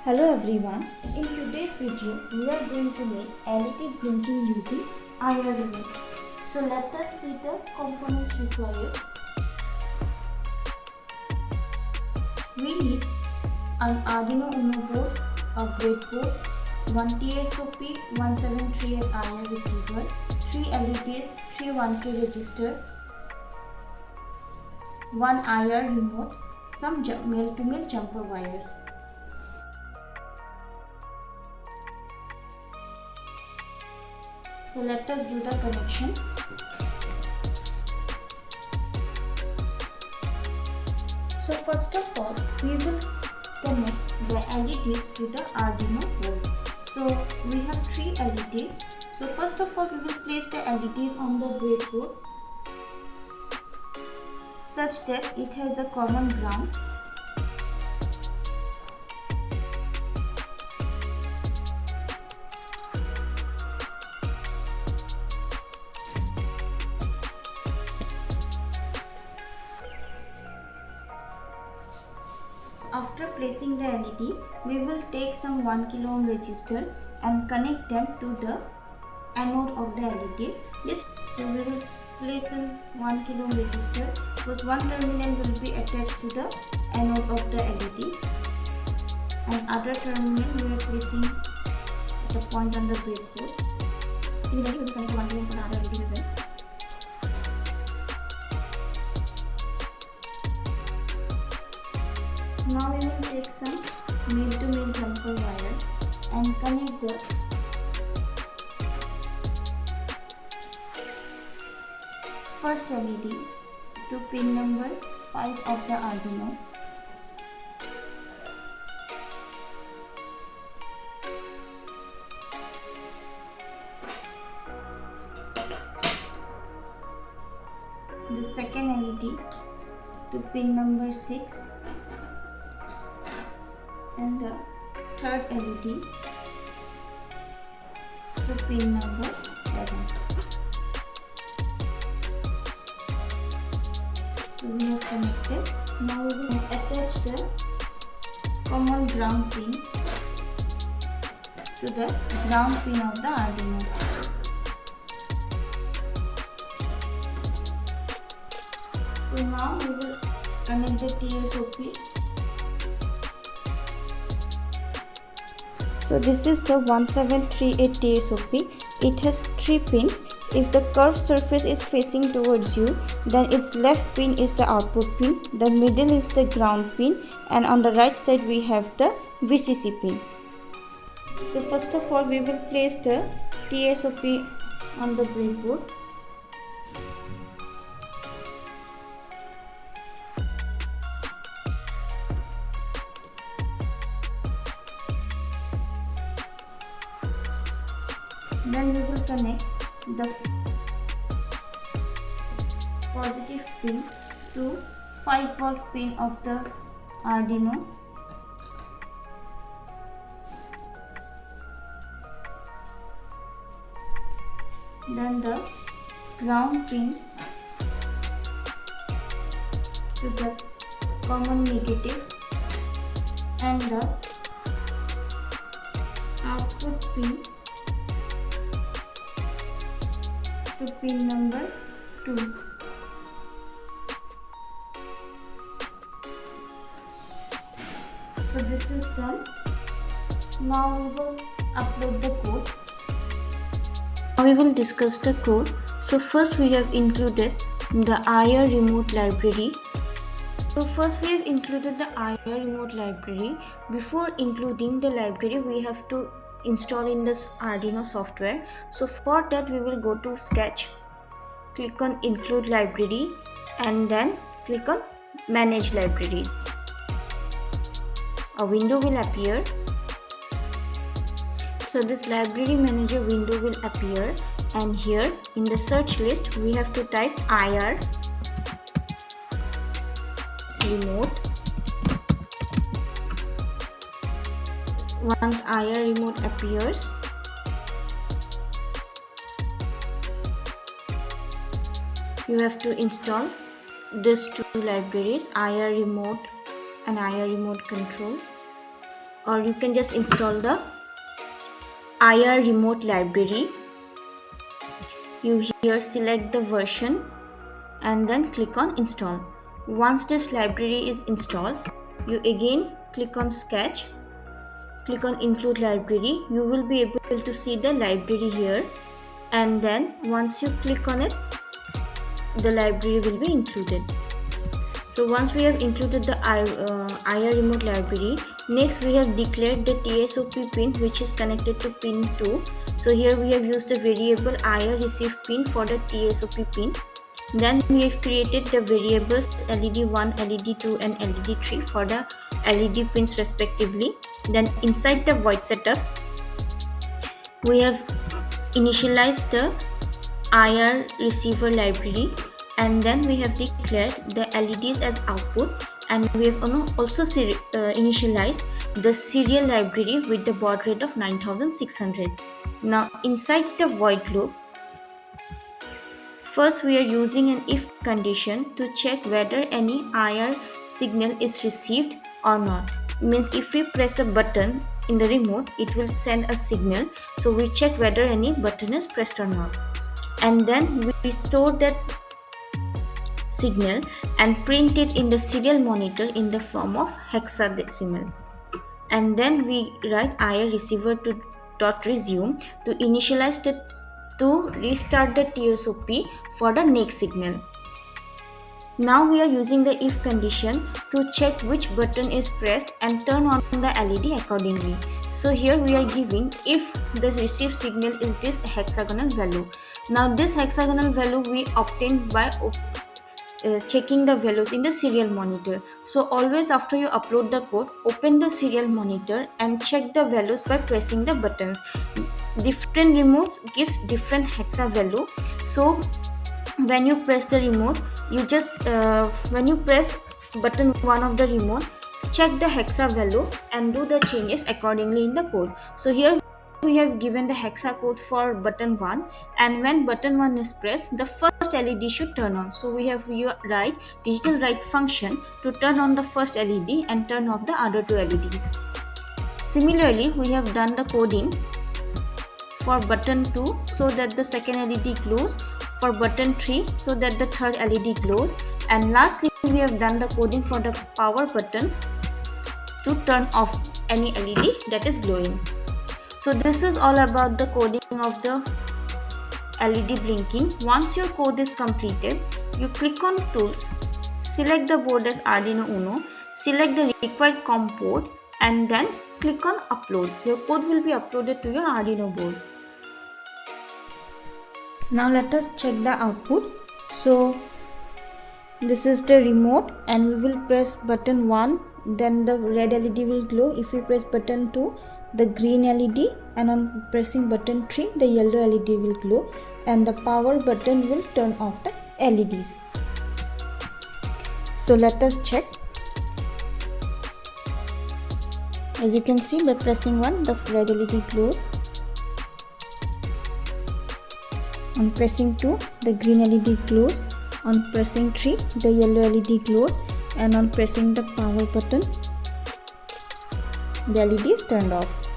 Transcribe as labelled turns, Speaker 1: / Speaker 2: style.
Speaker 1: Hello everyone, in today's video we are going to make LED blinking using IR remote. So let us see the components required. We need an Arduino Uno board, a breadboard, one TSOP 1738 IR receiver, 3 LEDs, 3 1K resistor, one IR remote, some male-to-male jumper wires. So let us do the connection. So first of all, we will connect the LEDs to the Arduino board. So we have 3 LEDs. So first of all, we will place the LEDs on the breadboard such that it has a common ground. After placing the LED, we will take some 1 kilo ohm resistor and connect them to the anode of the LEDs. So we will place a 1 kilo ohm resistor because one terminal will be attached to the anode of the LED and other terminal we are placing at a point on the breadboard. Similarly, we will connect 1 kilo ohm for the other LED as well. Now we will take some male-to-male jumper wire and connect the first LED to pin number 5 of the Arduino. The second LED to pin number 6. And the third LED to pin number 7. So we have connected. Now we will attach the common ground pin to the ground pin of the Arduino. So now we will connect the TSOP. So this is the 1738 TSOP. It has 3 pins. If the curved surface is facing towards you, then its left pin is the output pin, the middle is the ground pin, and on the right side we have the VCC pin. So first of all, we will place the TSOP on the breadboard. Then we will connect the positive pin to 5V pin of the Arduino. Then the ground pin to the common negative and the output pin to pin number 2. So this is done. Now we will upload the code. Now we will discuss the code. So first we have included the IR remote library. Before including the library, we have to install in this Arduino software. So for that we will go to Sketch, click on Include Library and then click on Manage Libraries. A window will appear. So this library manager window will appear, and here in the search list we have to type IR remote. Once IR remote appears, you have to install these two libraries, IR remote and IR remote control. or you can just install the IR remote library. You here select the version and then click on install. Once this library is installed, you again click on sketch, click on include library. You will be able to see the library here, and then once you click on it, the library will be included. So once we have included the IR remote library, next we have declared the TSOP pin which is connected to pin 2. So here we have used the variable IR receive pin for the TSOP pin. Then we have created the variables LED1, LED2 and LED3 for the LED pins respectively. Then inside the void setup, we have initialized the IR receiver library, and then we have declared the LEDs as output, and we have also initialized the serial library with the baud rate of 9600. Now inside the void loop, first we are using an if condition to check whether any IR signal is received or not. Means if we press a button in the remote, it will send a signal, so we check whether any button is pressed or not, and then we store that signal and print it in the serial monitor in the form of hexadecimal, and then we write IR receiver to dot resume to initialize it to restart the TSOP for the next signal. Now we are using the if condition to check which button is pressed and turn on the LED accordingly. So here we are giving if the received signal is this hexagonal value. Now this hexagonal value we obtained by checking the values in the serial monitor. So always after you upload the code, open the serial monitor and check the values by pressing the buttons. Different remotes gives different hexa value. So when you press the remote, you just when you press button 1 of the remote, check the hexa value and do the changes accordingly in the code. So here we have given the hexa code for button 1, and when button 1 is pressed, the first LED should turn on. So we have write digital write function to turn on the first LED and turn off the other 2 LEDs. Similarly, we have done the coding for button 2 so that the second LED glows, for button 3 so that the third LED glows, and lastly we have done the coding for the power button to turn off any LED that is glowing. So this is all about the coding of the LED blinking. Once your code is completed, you click on tools, select the board as Arduino Uno, select the required COM port, and then click on upload. Your code will be uploaded to your Arduino board. Now let us check the output. So this is the remote, and we will press button 1, then the red LED will glow. If we press button 2, the green LED, and on pressing button 3, the yellow LED will glow, and the power button will turn off the LEDs. So let us check. As you can see, by pressing 1, the red LED glows. On pressing 2, the green LED glows. On pressing 3, the yellow LED glows, and on pressing the power button, the LED is turned off.